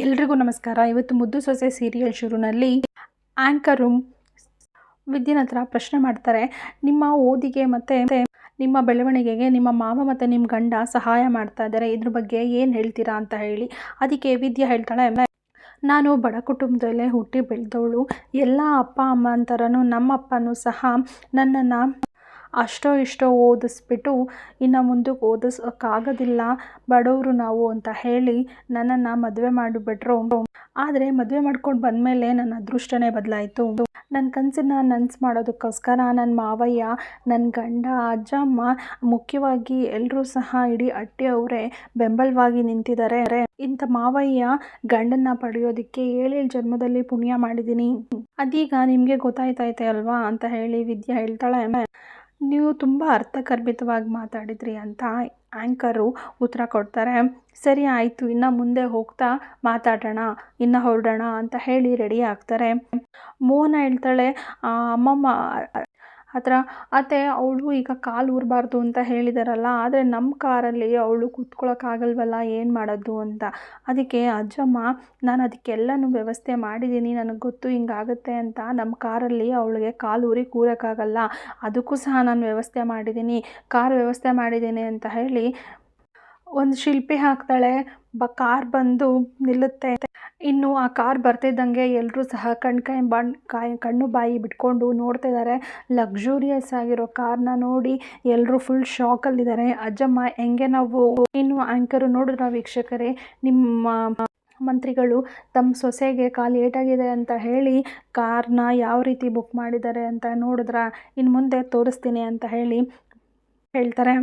ಎಲ್ರಿಗೂ ನಮಸ್ಕಾರ. ಇವತ್ತು ಮುದ್ದು ಸೊಸೆ ಸೀರಿಯಲ್ ಶುರುನಲ್ಲಿ ಆ್ಯಂಕರು ವಿದ್ಯನ ಹತ್ರ ಪ್ರಶ್ನೆ ಮಾಡ್ತಾರೆ, ನಿಮ್ಮ ಓದಿಗೆ ಮತ್ತು ನಿಮ್ಮ ಬೆಳವಣಿಗೆಗೆ ನಿಮ್ಮ ಮಾವ ಮತ್ತು ನಿಮ್ಮ ಗಂಡ ಸಹಾಯ ಮಾಡ್ತಾ ಇದ್ದಾರೆ, ಇದ್ರ ಬಗ್ಗೆ ಏನು ಹೇಳ್ತೀರಾ ಅಂತ ಹೇಳಿ. ಅದಕ್ಕೆ ವಿದ್ಯಾ ಹೇಳ್ತಾಳೆ, ನಾನು ಬಡ ಕುಟುಂಬದಲ್ಲೇ ಹುಟ್ಟಿ ಬೆಳೆದವಳು. ಎಲ್ಲ ಅಪ್ಪ ಅಮ್ಮನ ಥರನೂ ನಮ್ಮ ಅಪ್ಪನೂ ಸಹ ನನ್ನನ್ನು ಅಷ್ಟೋ ಇಷ್ಟೋ ಓದಿಸ್ಬಿಟ್ಟು ಇನ್ನು ಮುಂದಕ್ಕೆ ಓದಿಸೋಕ್ಕಾಗೋದಿಲ್ಲ, ಬಡವರು ನಾವು ಅಂತ ಹೇಳಿ ನನ್ನನ್ನು ಮದುವೆ ಮಾಡಿಬಿಟ್ರು. ಆದರೆ ಮದುವೆ ಮಾಡ್ಕೊಂಡು ಬಂದಮೇಲೆ ನನ್ನ ಅದೃಷ್ಟನೇ ಬದಲಾಯಿತು. ನನ್ನ ಕನಸನ್ನು ನನಸು ಮಾಡೋದಕ್ಕೋಸ್ಕರ ನನ್ನ ಮಾವಯ್ಯ, ನನ್ನ ಗಂಡ, ಅಜ್ಜಮ್ಮ, ಮುಖ್ಯವಾಗಿ ಎಲ್ಲರೂ ಸಹ ಇಡೀ ಹಟ್ಟಿಯವರೇ ಬೆಂಬಲವಾಗಿ ನಿಂತಿದ್ದಾರೆ. ಇಂಥ ಮಾವಯ್ಯ ಗಂಡನ್ನ ಪಡೆಯೋದಕ್ಕೆ 7 ಜನ್ಮದಲ್ಲಿ ಪುಣ್ಯ ಮಾಡಿದ್ದೀನಿ, ಅದೀಗ ನಿಮಗೆ ಗೊತ್ತಾಯ್ತೈತೆ ಅಲ್ವಾ ಅಂತ ಹೇಳಿ ವಿದ್ಯಾ ಹೇಳ್ತಾಳೆ. ನೀವು ತುಂಬ ಅರ್ಥಗರ್ಭಿತವಾಗಿ ಮಾತಾಡಿದ್ರಿ ಅಂತ ಆ್ಯಂಕರು ಉತ್ತರ ಕೊಡ್ತಾರೆ. ಸರಿ ಆಯಿತು, ಇನ್ನು ಮುಂದೆ ಹೋಗ್ತಾ ಮಾತಾಡೋಣ, ಇನ್ನು ಹೊರಡೋಣ ಅಂತ ಹೇಳಿ ರೆಡಿ ಆಗ್ತಾರೆ. ಮೋಹನ ಹೇಳ್ತಾಳೆ ಅಮ್ಮಮ್ಮ ಹತ್ರ, ಅತ್ತೆ ಅವಳು ಈಗ ಕಾಲು ಊರಬಾರ್ದು ಅಂತ ಹೇಳಿದಾರಲ್ಲ, ಆದರೆ ನಮ್ಮ ಕಾರಲ್ಲಿ ಅವಳು ಕೂತ್ಕೊಳ್ಳೋಕ್ಕಾಗಲ್ವಲ್ಲ, ಏನು ಮಾಡೋದು ಅಂತ. ಅದಕ್ಕೆ ಅಜ್ಜಮ್ಮ, ನಾನು ಅದಕ್ಕೆಲ್ಲನೂ ವ್ಯವಸ್ಥೆ ಮಾಡಿದ್ದೀನಿ, ನನಗೆ ಗೊತ್ತು ಹಿಂಗಾಗುತ್ತೆ ಅಂತ. ನಮ್ಮ ಕಾರಲ್ಲಿ ಅವಳಿಗೆ ಕಾಲು ಊರಿ ಕೂರೋಕ್ಕಾಗಲ್ಲ, ಅದಕ್ಕೂ ಸಹ ನಾನು ವ್ಯವಸ್ಥೆ ಮಾಡಿದ್ದೀನಿ, ಕಾರ್ ವ್ಯವಸ್ಥೆ ಮಾಡಿದ್ದೀನಿ ಅಂತ ಹೇಳಿ ಒಂದು ಶಿಲ್ಪಿ ಹಾಕ್ತಾಳೆ. ಕಾರ್ ಬಂದು ನಿಲ್ಲುತ್ತೆ. ಇನ್ನು ಆ ಕಾರ್ ಬರ್ತಿದ್ದಂಗೆ ಎಲ್ಲರೂ ಸಹ ಕಣ್ಣು ಬಾಯಿ ಬಿಟ್ಕೊಂಡು ನೋಡ್ತಾ ಇದ್ದಾರೆ. ಲಕ್ಸುರಿಯಸ್ ಆಗಿರೋ ಕಾರ್ನ ನೋಡಿ ಎಲ್ಲರೂ ಫುಲ್ ಶಾಕಲ್ಲಿದ್ದಾರೆ. ಅಜ್ಜಮ್ಮ ಹೆಂಗೆ ನಾವು. ಇನ್ನು ಆ್ಯಂಕರು ನೋಡಿದ್ರ ವೀಕ್ಷಕರೇ, ನಿಮ್ಮ ಮಂತ್ರಿಗಳು ತಮ್ಮ ಸೊಸೆಗೆ ಕಾಲು ಏಟಾಗಿದೆ ಅಂತ ಹೇಳಿ ಕಾರ್ನ ಯಾವ ರೀತಿ ಬುಕ್ ಮಾಡಿದ್ದಾರೆ ಅಂತ ನೋಡಿದ್ರ, ಇನ್ನು ಮುಂದೆ ತೋರಿಸ್ತೀನಿ ಅಂತ ಹೇಳಿ ಹೇಳ್ತಾರೆ.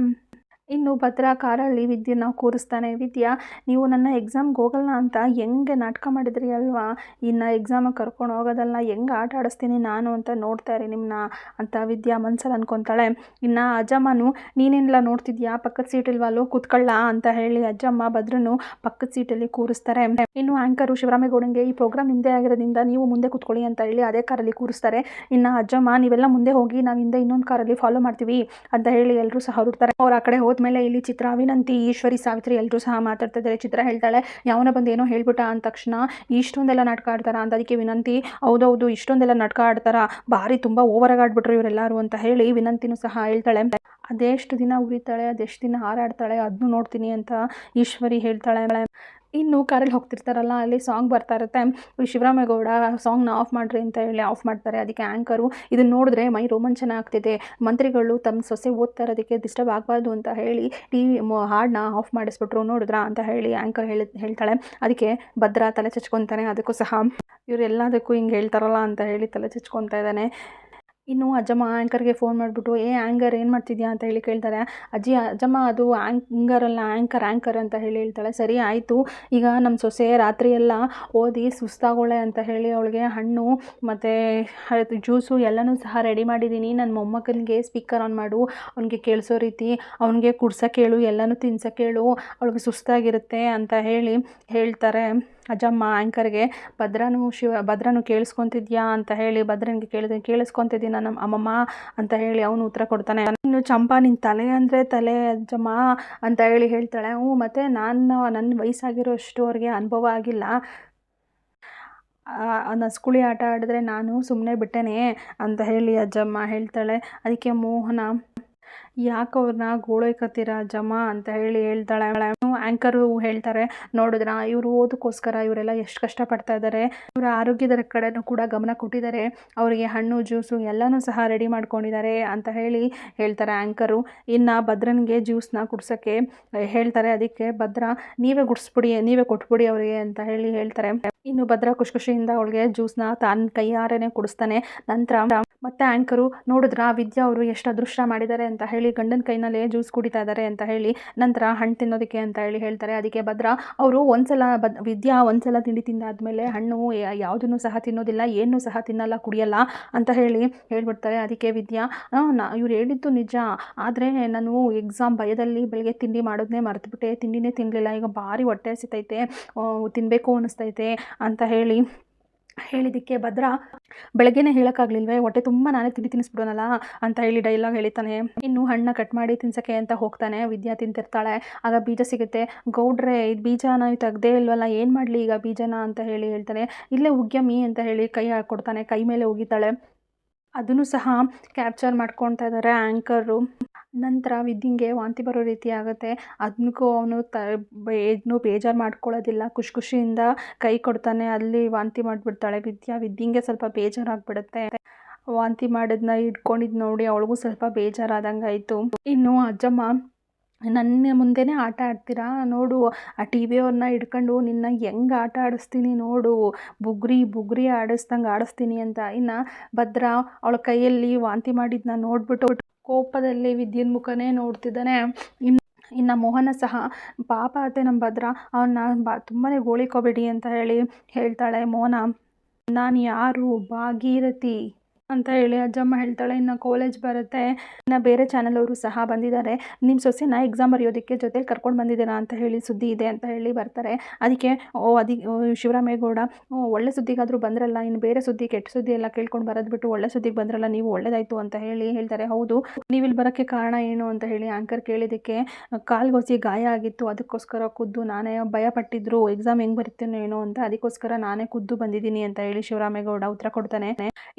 ಇನ್ನು ಭದ್ರಾ ಕಾರಲ್ಲಿ ವಿದ್ಯೆನ ಕೂರಿಸ್ತಾನೆ. ವಿದ್ಯಾ, ನೀವು ನನ್ನ ಎಕ್ಸಾಮ್ಗೆ ಹೋಗಲ್ಲ ಅಂತ ಹೆಂಗೆ ನಾಟಕ ಮಾಡಿದ್ರಿ ಅಲ್ವಾ, ಇನ್ನು ಎಕ್ಸಾಮಿಗೆ ಕರ್ಕೊಂಡು ಹೋಗೋದಲ್ಲ, ಹೆಂಗೆ ಆಟ ಆಡಿಸ್ತೀನಿ ನಾನು ಅಂತ ನೋಡ್ತಾ ಇರಿ ನಿಮ್ಮನ್ನ ಅಂತ ವಿದ್ಯಾ ಮನ್ಸಲ್ಲಿ ಅಂದ್ಕೊತಾಳೆ. ಇನ್ನು ಅಜ್ಜಮ್ಮನು, ನೀನೇನೆಲ್ಲ ನೋಡ್ತಿದ್ಯಾ, ಪಕ್ಕದ ಸೀಟಿಲ್ವಲ್ಲೋ ಕೂತ್ಕೊಳ್ಳ ಅಂತ ಹೇಳಿ ಅಜ್ಜಮ್ಮ ಭದ್ರನು ಪಕ್ಕದ ಸೀಟಲ್ಲಿ ಕೂರಿಸ್ತಾರೆ. ಇನ್ನು ಆ್ಯಂಕರು ಶಿವರಾಮೇಗೌಡಂಗೆ, ಈ ಪ್ರೋಗ್ರಾಮ್ ನಿಮ್ಮದೇ ಆಗಿರೋದ್ರಿಂದ ನೀವು ಮುಂದೆ ಕೂತ್ಕೊಳ್ಳಿ ಅಂತ ಹೇಳಿ ಅದೇ ಕಾರಲ್ಲಿ ಕೂರಿಸ್ತಾರೆ. ಇನ್ನು ಅಜ್ಜಮ್ಮ, ನೀವೆಲ್ಲ ಮುಂದೆ ಹೋಗಿ, ನಾವು ಹಿಂದೆ ಇನ್ನೊಂದು ಕಾರಲ್ಲಿ ಫಾಲೋ ಮಾಡ್ತೀವಿ ಅಂತ ಹೇಳಿ ಎಲ್ಲರೂ ಸಹ ಹೊರಡ್ತಾರೆ. ಅವ್ರು ಆ ಕಡೆ ಹೋದ್ಮೇಲೆ ಇಲ್ಲಿ ಚಿತ್ರ, ವಿನಂತಿ, ಈಶ್ವರಿ, ಸಾವಿತ್ರಿ ಎಲ್ಲರೂ ಸಹ ಮಾತಾಡ್ತಾ ಇದ್ದಾರೆ. ಚಿತ್ರ ಹೇಳ್ತಾಳೆ, ಯಾವನ ಬಂದು ಏನೋ ಹೇಳ್ಬಿಟ್ಟ ಅಂದ ತಕ್ಷಣ ಇಷ್ಟೊಂದೆಲ್ಲ ನಾಟಕ ಆಡ್ತಾರ ಅಂತ. ಅದಕ್ಕೆ ವಿನಂತಿ, ಹೌದೌದು ಇಷ್ಟೊಂದೆಲ್ಲ ನಾಟಕ ಆಡ್ತಾರ, ಭಾರಿ ತುಂಬ ಓವರಾಗಿ ಆಡ್ಬಿಟ್ರು ಇವರೆಲ್ಲರೂ ಅಂತ ಹೇಳಿ ವಿನಂತಿನೂ ಸಹ ಹೇಳ್ತಾಳೆ. ಅದೆಷ್ಟು ದಿನ ಉರಿತಾಳೆ, ಅದೆಷ್ಟು ದಿನ ಹಾರಾಡ್ತಾಳೆ ಅದನ್ನು ನೋಡ್ತೀನಿ ಅಂತ ಈಶ್ವರಿ ಹೇಳ್ತಾಳೆ. ಇನ್ನು ಕಾರಲ್ಲಿ ಹೋಗ್ತಿರ್ತಾರಲ್ಲ, ಅಲ್ಲಿ ಸಾಂಗ್ ಬರ್ತಾ ಇರುತ್ತೆ. ಶಿವರಾಮೇಗೌಡ ಸಾಂಗ್ನ ಆಫ್ ಮಾಡಿರಿ ಅಂತ ಹೇಳಿ ಆಫ್ ಮಾಡ್ತಾರೆ. ಅದಕ್ಕೆ ಆ್ಯಂಕರು, ಇದನ್ನು ನೋಡಿದ್ರೆ ಮೈ ರೋಮಾಂಚನ ಆಗ್ತಿದೆ, ಮಂತ್ರಿಗಳು ತಮ್ಮ ಸೊಸೆ ಓದ್ತಾ ಇರೋದಕ್ಕೆ ಡಿಸ್ಟರ್ಬ್ ಆಗಬಾರ್ದು ಅಂತ ಹೇಳಿ ಹಾಡನ್ನ ಆಫ್ ಮಾಡಿಸ್ಬಿಟ್ರು ನೋಡಿದ್ರಾ ಅಂತ ಹೇಳಿ ಆ್ಯಂಕರ್ ಹೇಳ್ತಾಳೆ. ಅದಕ್ಕೆ ಭದ್ರಾ ತಲೆ ಚಚ್ಕೊತಾನೆ. ಅದಕ್ಕೂ ಸಹ ಇವರೆಲ್ಲದಕ್ಕೂ ಹಿಂಗೆ ಹೇಳ್ತಾರಲ್ಲ ಅಂತ ಹೇಳಿ ತಲೆ ಚಚ್ಕೊತಾ ಇದ್ದಾನೆ. ಇನ್ನು ಅಜ್ಜಮ್ಮ ಆ್ಯಂಕರ್ಗೆ ಫೋನ್ ಮಾಡಿಬಿಟ್ಟು, ಆ್ಯಂಕರ್ ಏನು ಮಾಡ್ತಿದ್ಯಾ ಅಂತ ಹೇಳಿ ಕೇಳ್ತಾರೆ. ಅಜ್ಜಮ್ಮ, ಅದು ಆ್ಯಂಕರಲ್ಲ, ಆ್ಯಂಕರ್ ಅಂತ ಹೇಳಿ ಹೇಳ್ತಾಳೆ. ಸರಿ ಆಯಿತು, ಈಗ ನಮ್ಮ ಸೊಸೆ ರಾತ್ರಿ ಎಲ್ಲ ಓದಿ ಸುಸ್ತಾಗೋಳೆ ಅಂತ ಹೇಳಿ ಅವಳಿಗೆ ಹಣ್ಣು ಮತ್ತು ಜ್ಯೂಸು ಎಲ್ಲನೂ ಸಹ ರೆಡಿ ಮಾಡಿದ್ದೀನಿ. ನನ್ನ ಮೊಮ್ಮಕ್ಕನಿಗೆ ಸ್ಪೀಕರ್ ಆನ್ ಮಾಡು, ಅವನಿಗೆ ಕೇಳಿಸೋ ರೀತಿ ಅವನಿಗೆ ಕುಡ್ಸೋಕ್ಕೇಳು, ಎಲ್ಲನೂ ತಿನ್ಸೋಕ್ಕೇಳು, ಅವಳಿಗೆ ಸುಸ್ತಾಗಿರುತ್ತೆ ಅಂತ ಹೇಳಿ ಹೇಳ್ತಾರೆ ಅಜ್ಜಮ್ಮ ಆ್ಯಂಕರ್ಗೆ. ಭದ್ರನು ಕೇಳಿಸ್ಕೊತಿದ್ಯಾ ಅಂತ ಹೇಳಿ ಭದ್ರನಿಗೆ ಕೇಳಿಸ್ಕೊತಿದ್ದೀನಿ ನಮ್ಮ ಅಮ್ಮಮ್ಮ ಅಂತ ಹೇಳಿ ಅವನು ಉತ್ತರ ಕೊಡ್ತಾನೆ. ಇನ್ನು ಚಂಪಾ, ನಿನ್ನ ತಲೆ ಅಂದರೆ ತಲೆ ಅಜ್ಜಮ್ಮ ಅಂತ ಹೇಳಿ ಹೇಳ್ತಾಳೆ. ಮತ್ತು ನನ್ನ ವಯಸ್ಸಾಗಿರೋಷ್ಟು ಅವ್ರಿಗೆ ಅನುಭವ ಆಗಿಲ್ಲ, ನಸ್ಕುಳಿ ಆಟ ಆಡಿದ್ರೆ ನಾನು ಸುಮ್ಮನೆ ಬಿಟ್ಟೇನೆ ಅಂತ ಹೇಳಿ ಅಜ್ಜಮ್ಮ ಹೇಳ್ತಾಳೆ. ಅದಕ್ಕೆ ಮೋಹನ, ಯಾಕೆ ಅವ್ರನ್ನ ಗೋಳೈಕತ್ತೀರ ಅಜ್ಜಮ್ಮ ಅಂತ ಹೇಳಿ ಹೇಳ್ತಾಳೆ. ಆ್ಯಂಕರು ಹೇಳ್ತಾರೆ, ನೋಡಿದ್ರ ಇವರು ಓದಕ್ಕೋಸ್ಕರ ಇವರೆಲ್ಲ ಎಷ್ಟು ಕಷ್ಟಪಡ್ತಾ ಇದ್ದಾರೆ, ಇವರ ಆರೋಗ್ಯದ ಕಡೆನೂ ಕೂಡ ಗಮನ ಕೊಟ್ಟಿದ್ದಾರೆ, ಅವರಿಗೆ ಹಣ್ಣು ಜ್ಯೂಸು ಎಲ್ಲನೂ ಸಹ ರೆಡಿ ಮಾಡ್ಕೊಂಡಿದ್ದಾರೆ ಅಂತ ಹೇಳಿ ಹೇಳ್ತಾರೆ ಆ್ಯಂಕರು. ಇನ್ನು ಭದ್ರನಿಗೆ ಜ್ಯೂಸ್ನ ಕುಡ್ಸೋಕ್ಕೆ ಹೇಳ್ತಾರೆ. ಅದಕ್ಕೆ ಭದ್ರ, ನೀವೇ ಕೊಟ್ಬಿಡಿ ಅವರಿಗೆ ಅಂತ ಹೇಳಿ ಹೇಳ್ತಾರೆ. ಇನ್ನು ಭದ್ರ ಖುಷಿಯಿಂದ ಅವಳಿಗೆ ಜ್ಯೂಸ್ನ ತಾನು ಕೈಯಾರನೇ ಕುಡಿಸ್ತಾನೆ. ನಂತರ ಮತ್ತೆ ಆ್ಯಂಕರು, ನೋಡಿದ್ರ ವಿದ್ಯಾ ಅವರು ಎಷ್ಟು ಅದೃಷ್ಟ ಮಾಡಿದ್ದಾರೆ ಅಂತ ಹೇಳಿ ಗಂಡನ ಕೈನಲ್ಲೇ ಜ್ಯೂಸ್ ಕುಡಿತಾ ಇದ್ದಾರೆ ಅಂತ ಹೇಳಿ, ನಂತರ ಹಣ್ಣು ತಿನ್ನೋದಕ್ಕೆ ಅಂತ ಹೇಳಿ ಹೇಳ್ತಾರೆ. ಅದಕ್ಕೆ ಭದ್ರ, ಅವರು ವಿದ್ಯಾ ಒಂದ್ಸಲ ತಿಂಡಿ ತಿಂದಾದ್ಮೇಲೆ ಹಣ್ಣು ಯಾವುದನ್ನು ಸಹ ತಿನ್ನೋದಿಲ್ಲ, ಏನೂ ಸಹ ತಿನ್ನಲ್ಲ, ಕುಡಿಯಲ್ಲ ಅಂತ ಹೇಳಿ ಹೇಳ್ಬಿಡ್ತಾರೆ. ಅದಕ್ಕೆ ವಿದ್ಯಾ, ಇವ್ರು ಹೇಳಿದ್ದು ನಿಜ, ಆದರೆ ನಾನು ಎಕ್ಸಾಮ್ ಭಯದಲ್ಲಿ ಬೆಳಗ್ಗೆ ತಿಂಡಿ ಮಾಡೋದನ್ನೇ ಮರೆತುಬಿಟ್ಟೆ, ತಿಂಡಿನೇ ತಿನ್ನಲಿಲ್ಲ, ಈಗ ಭಾರಿ ಹೊಟ್ಟೆ ಹಸಿತೈತೆ, ತಿನ್ನಬೇಕು ಅನ್ನಿಸ್ತೈತೆ ಅಂತ ಹೇಳಿ ಹೇಳಿದ್ದಕ್ಕೆ ಭದ್ರ ಬೆಳಗ್ಗೆನೇ ಹೇಳೋಕ್ಕಾಗಲಿಲ್ವೇ, ಹೊಟ್ಟೆ ತುಂಬ ನಾನೇ ತಿನ್ನಿಸ್ಬಿಡೋನಲ್ಲ ಅಂತ ಹೇಳಿ ಡೈಲಾಗ್ ಹೇಳಿತಾನೆ. ಇನ್ನು ಹಣ್ಣು ಕಟ್ ಮಾಡಿ ತಿನ್ಸೋಕ್ಕೆ ಅಂತ ಹೋಗ್ತಾನೆ. ವಿದ್ಯಾ ತಿಂತಿರ್ತಾಳೆ. ಆಗ ಬೀಜ ಸಿಗುತ್ತೆ. ಗೌಡ್ರೆ ಇದು ಬೀಜನ ತೆಗ್ದೇ ಇಲ್ವಲ್ಲ, ಏನು ಮಾಡಲಿ ಈಗ ಬೀಜನ ಅಂತ ಹೇಳಿ ಹೇಳ್ತಾನೆ. ಇಲ್ಲೇ ಉಗ್ಯಮಿ ಅಂತ ಹೇಳಿ ಕೈ ಕೊಡ್ತಾನೆ. ಕೈ ಮೇಲೆ ಉಗಿತಾಳೆ. ಅದನ್ನು ಸಹ ಕ್ಯಾಪ್ಚರ್ ಮಾಡ್ಕೊಳ್ತಾ ಇದ್ದಾರೆ ಆ್ಯಂಕರು. ನಂತರ ವಿದ್ಯಂಗೆ ವಾಂತಿ ಬರೋ ರೀತಿ ಆಗುತ್ತೆ. ಅದಕ್ಕೂ ಅವನು ಏನು ಬೇಜಾರು ಮಾಡ್ಕೊಳ್ಳೋದಿಲ್ಲ, ಖುಷಿಯಿಂದ ಕೈ ಕೊಡ್ತಾನೆ. ಅಲ್ಲಿ ವಾಂತಿ ಮಾಡಿಬಿಡ್ತಾಳೆ ವಿದ್ಯಂಗೆ ಸ್ವಲ್ಪ ಬೇಜಾರಾಗ್ಬಿಡುತ್ತೆ. ವಾಂತಿ ಮಾಡೋದನ್ನ ಇಟ್ಕೊಂಡಿದ್ದು ನೋಡಿ ಅವಳಿಗೂ ಸ್ವಲ್ಪ ಬೇಜಾರಾದಂಗೆ ಆಯಿತು. ಇನ್ನು ಅಜ್ಜಮ್ಮ, ನನ್ನ ಮುಂದೆನೇ ಆಟ ಆಡ್ತೀರಾ ನೋಡು, ಆ ಟಿ ವಿಯವ್ರನ್ನ ಹಿಡ್ಕೊಂಡು ನಿನ್ನ ಹೆಂಗೆ ಆಟ ಆಡಿಸ್ತೀನಿ ನೋಡು, ಬುಗ್ರಿ ಆಡಿಸ್ದಂಗೆ ಆಡಿಸ್ತೀನಿ ಅಂತ. ಇನ್ನು ಭದ್ರ ಅವಳ ಕೈಯಲ್ಲಿ ವಾಂತಿ ಮಾಡಿದ್ದನ್ನ ನೋಡ್ಬಿಟ್ಟು ಕೋಪದಲ್ಲಿ ವಿದ್ಯನ್ ಮುಖನೇ ನೋಡ್ತಿದ್ದಾನೆ. ಇನ್ನು ಮೋಹನ ಸಹ, ಪಾಪ ಅತ್ತೆ ನಮ್ಮ ಭದ್ರ, ಅವನ್ನ ತುಂಬಾ ಗೋಳಿಕೋಬೇಡಿ ಅಂತ ಹೇಳಿ ಹೇಳ್ತಾಳೆ. ಮೋಹನ, ನಾನು ಯಾರು, ಭಾಗೀರಥಿ ಅಂತ ಹೇಳಿ ಅಜ್ಜಮ್ಮ ಹೇಳ್ತಾಳೆ. ಇನ್ನು ಕಾಲೇಜ್ ಬರುತ್ತೆ. ಇನ್ನು ಬೇರೆ ಚಾನಲ್ ಅವರು ಸಹ ಬಂದಿದ್ದಾರೆ. ನಿಮ್ಮ ಸೊಸೆನ ಎಕ್ಸಾಮ್ ಬರೆಯೋದಕ್ಕೆ ಜೊತೆಲಿ ಕರ್ಕೊಂಡು ಬಂದಿದ್ದೀರಾ ಅಂತ ಹೇಳಿ ಸುದ್ದಿ ಇದೆ ಅಂತ ಹೇಳಿ ಬರ್ತಾರೆ. ಅದಕ್ಕೆ ಶಿವರಾಮೇಗೌಡ, ಒಳ್ಳೆ ಸುದ್ದಿಗಾದರೂ ಬಂದ್ರಲ್ಲ, ಇನ್ನು ಬೇರೆ ಸುದ್ದಿ ಕೆಟ್ಟ ಸುದ್ದಿ ಎಲ್ಲ ಕೇಳ್ಕೊಂಡು ಬರೋದು ಬಿಟ್ಟು ಒಳ್ಳೆ ಸುದ್ದಿಗೆ ಬಂದ್ರಲ್ಲ ನೀವು, ಒಳ್ಳೇದಾಯಿತು ಅಂತ ಹೇಳಿ ಹೇಳ್ತಾರೆ. ಹೌದು, ನೀವು ಇಲ್ಲಿ ಬರೋಕ್ಕೆ ಕಾರಣ ಏನು ಅಂತ ಹೇಳಿ ಆ್ಯಂಕರ್ ಕೇಳಿದ್ದಕ್ಕೆ, ಕಾಲ್ಗೋಸಿ ಗಾಯ ಆಗಿತ್ತು, ಅದಕ್ಕೋಸ್ಕರ ಖುದ್ದು ನಾನೇ ಭಯಪಟ್ಟಿದ್ರು ಎಕ್ಸಾಮ್ ಹೆಂಗೆ ಬರೀತೀನೋ ಏನೋ ಅಂತ, ಅದಕ್ಕೋಸ್ಕರ ನಾನೇ ಖುದ್ದು ಬಂದಿದ್ದೀನಿ ಅಂತ ಹೇಳಿ ಶಿವರಾಮೇಗೌಡ ಉತ್ತರ ಕೊಡ್ತಾನೆ.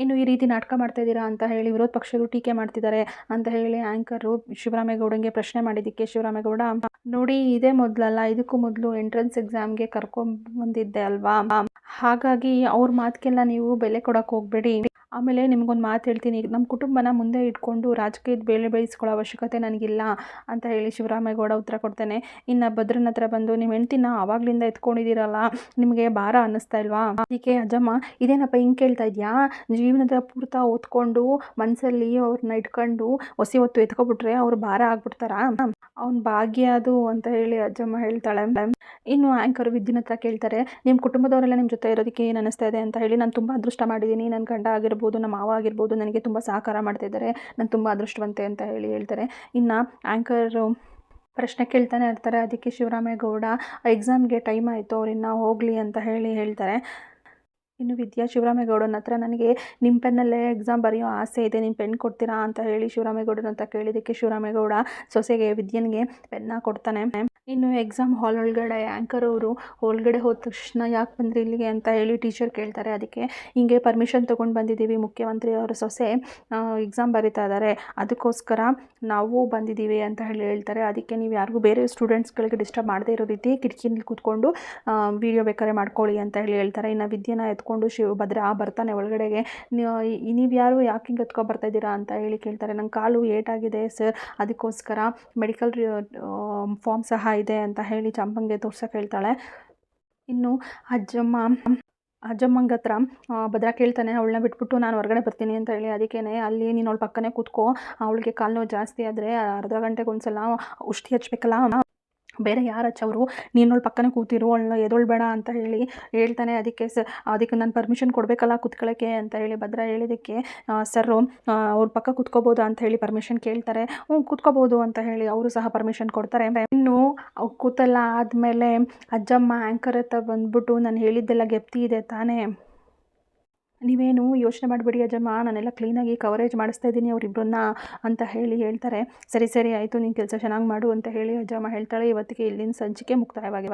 ಇನ್ನು ಈ ರೀತಿ ನಾಟಕ ಮಾಡ್ತಾ ಇದ್ದೀರಾ ಅಂತ ಹೇಳಿ ವಿರೋಧ ಪಕ್ಷರು ಟೀಕೆ ಮಾಡ್ತಿದ್ದಾರೆ ಅಂತ ಹೇಳಿ ಆ್ಯಂಕರು ಶಿವರಾಮೇಗೌಡಂಗೆ ಪ್ರಶ್ನೆ ಮಾಡಿದ್ದಕ್ಕೆ ಶಿವರಾಮೇಗೌಡ, ನೋಡಿ ಇದೇ ಮೊದಲಲ್ಲ, ಇದಕ್ಕೂ ಮೊದಲು ಎಂಟ್ರೆನ್ಸ್ ಎಕ್ಸಾಮ್ಗೆ ಕರ್ಕೊಂಡ್ಬಂದಿದ್ದೆ ಅಲ್ವಾ, ಹಾಗಾಗಿ ಅವ್ರ ಮಾತಿಗೆಲ್ಲ ನೀವು ಬೆಲೆ ಕೊಡೋಕೆ ಹೋಗಬೇಡಿ. ಆಮೇಲೆ ನಿಮ್ಗೊಂದು ಮಾತು ಹೇಳ್ತೀನಿ, ನಮ್ಮ ಕುಟುಂಬನ ಮುಂದೆ ಇಟ್ಕೊಂಡು ರಾಜಕೀಯದ ಬೇಳೆ ಬೇಯಿಸ್ಕೊಳ್ಳೋ ಅವಶ್ಯಕತೆ ನನಗಿಲ್ಲ ಅಂತ ಹೇಳಿ ಶಿವರಾಮೇಗೌಡ ಉತ್ತರ ಕೊಡ್ತಾನೆ. ಇನ್ನು ಭದ್ರನ ಹತ್ರ ಬಂದು, ನಿಮ್ಮ ಹೆಂಡ್ತಿನ ಆವಾಗಲಿಂದ ಎತ್ಕೊಂಡಿದ್ದೀರಲ್ಲ, ನಿಮಗೆ ಭಾರ ಅನ್ನಿಸ್ತಾ ಇಲ್ವಾ? ಅದಕ್ಕೆ ಅಜ್ಜಮ್ಮ, ಇದೇನಪ್ಪ ಹಿಂಗೆ ಕೇಳ್ತಾ ಇದೆಯಾ, ಜೀವನದ ಪೂರ್ತಿ ಓದ್ಕೊಂಡು ಮನಸ್ಸಲ್ಲಿ ಅವ್ರನ್ನ ಇಟ್ಕೊಂಡು ಹೊತ್ತು ಎತ್ಕೊಬಿಟ್ರೆ ಅವ್ರು ಭಾರ ಆಗ್ಬಿಡ್ತಾರಾ, ಅವ್ನ ಭಾಗ್ಯ ಅದು ಅಂತ ಹೇಳಿ ಅಜ್ಜಮ್ಮ ಹೇಳ್ತಾಳೆ. ಇನ್ನು ಆ್ಯಂಕರು ವಿದ್ಯನ ಹತ್ರ ಕೇಳ್ತಾರೆ, ನಿಮ್ಮ ಕುಟುಂಬದವರೆಲ್ಲ ನಿಮ್ಮ ಜೊತೆ ಇರೋದಕ್ಕೆ ಏನು ಅನ್ನಿಸ್ತಾ ಇದೆ ಅಂತ ಹೇಳಿ. ನಾನು ತುಂಬ ಅದೃಷ್ಟ ಮಾಡಿದ್ದೀನಿ, ನನ್ನ ಗಂಡ ಆಗಿರ್ಬೋದು, ನಮ್ಮ ಮಾವ ಆಗಿರ್ಬೋದು, ನನಗೆ ತುಂಬ ಸಹಕಾರ ಮಾಡ್ತಾಯಿದ್ದಾರೆ, ನಾನು ತುಂಬ ಅದೃಷ್ಟವಂತೆ ಅಂತ ಹೇಳಿ ಹೇಳ್ತಾರೆ. ಇನ್ನು ಆ್ಯಂಕರು ಪ್ರಶ್ನೆ ಕೇಳ್ತಾನೆ ಇರ್ತಾರೆ. ಅದಕ್ಕೆ ಶಿವರಾಮೇಗೌಡ, ಎಕ್ಸಾಮ್ಗೆ ಟೈಮ್ ಆಯಿತು, ಅವ್ರಿನ್ನ ಹೋಗಲಿ ಅಂತ ಹೇಳಿ ಹೇಳ್ತಾರೆ. ಇನ್ನು ವಿದ್ಯಾ ಶಿವರಾಮೇಗೌಡನ ಹತ್ರ, ನನಗೆ ನಿಮ್ಮ ಪೆನ್ನಲ್ಲೇ ಎಕ್ಸಾಮ್ ಬರೆಯೋ ಆಸೆ ಇದೆ, ನಿಮ್ಮ ಪೆನ್ ಕೊಡ್ತೀರಾ ಅಂತ ಹೇಳಿ ಶಿವರಾಮೇಗೌಡನ ಹತ್ರ ಕೇಳಿದ್ದಕ್ಕೆ ಶಿವರಾಮೇಗೌಡ ಸೊಸೆಗೆ ವಿದ್ಯನ್ಗೆ ಪೆನ್ನ ಕೊಡ್ತಾನೆ. ಇನ್ನು ಎಕ್ಸಾಮ್ ಹಾಲ್ ಒಳಗಡೆ ಆ್ಯಂಕರ್ ಅವರು ಒಳಗಡೆ ಹೋದ ತಕ್ಷಣ ಯಾಕೆ ಬಂದ್ರಿ ಇಲ್ಲಿಗೆ ಅಂತ ಹೇಳಿ ಟೀಚರ್ ಕೇಳ್ತಾರೆ. ಅದಕ್ಕೆ ಹಿಂಗೆ ಪರ್ಮಿಷನ್ ತೊಗೊಂಡು ಬಂದಿದ್ದೀವಿ, ಮುಖ್ಯಮಂತ್ರಿ ಅವರ ಸೊಸೆ ಎಕ್ಸಾಮ್ ಬರೀತಾ ಇದ್ದಾರೆ, ಅದಕ್ಕೋಸ್ಕರ ನಾವು ಬಂದಿದ್ದೀವಿ ಅಂತ ಹೇಳಿ ಹೇಳ್ತಾರೆ. ಅದಕ್ಕೆ ನೀವು ಯಾರಿಗೂ ಬೇರೆ ಸ್ಟೂಡೆಂಟ್ಸ್ಗಳಿಗೆ ಡಿಸ್ಟರ್ಬ್ ಮಾಡದೇ ಇರೋ ರೀತಿ ಕಿಟಕಿಯಲ್ಲಿ ಕೂತ್ಕೊಂಡು ವೀಡಿಯೋ ಬೇಕಾದ್ರೆ ಮಾಡ್ಕೊಳ್ಳಿ ಅಂತ ಹೇಳಿ ಹೇಳ್ತಾರೆ. ಇನ್ನು ವಿದ್ಯೆನ ಎತ್ಕೊಂಡು ಭದ್ರ ಬರ್ತಾನೆ ಒಳಗಡೆಗೆ. ನೀವು ಯಾರು, ಯಾಕೆ ಹಿಂಗೆ ಎತ್ಕೊಂಡು ಬರ್ತಾ ಇದ್ದೀರಾ ಅಂತ ಹೇಳಿ ಕೇಳ್ತಾರೆ. ನನ್ನ ಕಾಲು ಏಟಾಗಿದೆ ಸರ್, ಅದಕ್ಕೋಸ್ಕರ ಮೆಡಿಕಲ್ ಫಾರ್ಮ್ ಸಹ ಇದೆ ಅಂತ ಹೇಳಿ ಚಂಪಂಗೆ ತೋರ್ಸೋಕೆ ಹೇಳ್ತಾಳೆ. ಇನ್ನು ಅಜ್ಜಮ್ಮಂಗೆ ಹತ್ರ ಭದ್ರ ಕೇಳ್ತಾನೆ, ಅವಳನ್ನ ಬಿಟ್ಬಿಟ್ಟು ನಾನು ಹೊರಗಡೆ ಬರ್ತೀನಿ ಅಂತ ಹೇಳಿ. ಅದಕ್ಕೇ, ಅಲ್ಲಿ ನೀನು ಅವಳ ಪಕ್ಕನೇ ಕೂತ್ಕೋ, ಅವಳಿಗೆ ಕಾಲು ನೋವು ಜಾಸ್ತಿ ಆದರೆ ಅರ್ಧ ಗಂಟೆಗೆ ಒಂದ್ಸಲ ಔಷಧಿ ಹಚ್ಬೇಕಲ್ಲ, ಬೇರೆ ಯಾರು ಹಚ್ಚವರು, ನೀನವಳ ಪಕ್ಕನೇ ಕೂತಿರು, ಅವಳನ್ನ ಎದೊಳ್ಬೇಡ ಅಂತ ಹೇಳಿ ಹೇಳ್ತಾನೆ. ಅದಕ್ಕೆ ನಾನು ಪರ್ಮಿಷನ್ ಕೊಡಬೇಕಲ್ಲ ಕೂತ್ಕೊಳ್ಳೋಕ್ಕೆ ಅಂತ ಹೇಳಿ ಭದ್ರ ಹೇಳಿದ್ದಕ್ಕೆ, ಸರು ಅವ್ರ ಪಕ್ಕ ಕೂತ್ಕೋಬೋದು ಅಂತ ಹೇಳಿ ಪರ್ಮಿಷನ್ ಕೇಳ್ತಾರೆ. ಕೂತ್ಕೋಬೋದು ಅಂತ ಹೇಳಿ ಅವರು ಸಹ ಪರ್ಮಿಷನ್ ಕೊಡ್ತಾರೆ. ಇನ್ನು ಕೂತಲ್ಲ ಆದಮೇಲೆ ಅಜ್ಜಮ್ಮ ಆ್ಯಂಕರ್ ಹತ್ರ ಬಂದ್ಬಿಟ್ಟು, ನಾನು ಹೇಳಿದ್ದೆಲ್ಲ ಗೆಪ್ತಿ ಇದೆ ತಾನೇ, ನೀವೇನು ಯೋಚನೆ ಮಾಡಬೇಡಿ ಅಜ್ಜಮ್ಮ, ನಾನೆಲ್ಲ ಕ್ಲೀನಾಗಿ ಕವರೇಜ್ ಮಾಡಿಸ್ತಾ ಇದ್ದೀನಿ ಅವರಿಬ್ಬರನ್ನ ಅಂತ ಹೇಳಿ ಹೇಳ್ತಾರೆ. ಸರಿ ಆಯಿತು, ನೀನು ಕೆಲಸ ಚೆನ್ನಾಗಿ ಮಾಡು ಅಂತ ಹೇಳಿ ಅಜ್ಜಮ್ಮ ಹೇಳ್ತಾಳೆ. ಇವತ್ತಿಗೆ ಇಲ್ಲಿನ ಸಂಚಿಕೆ ಮುಕ್ತಾಯವಾಗಿ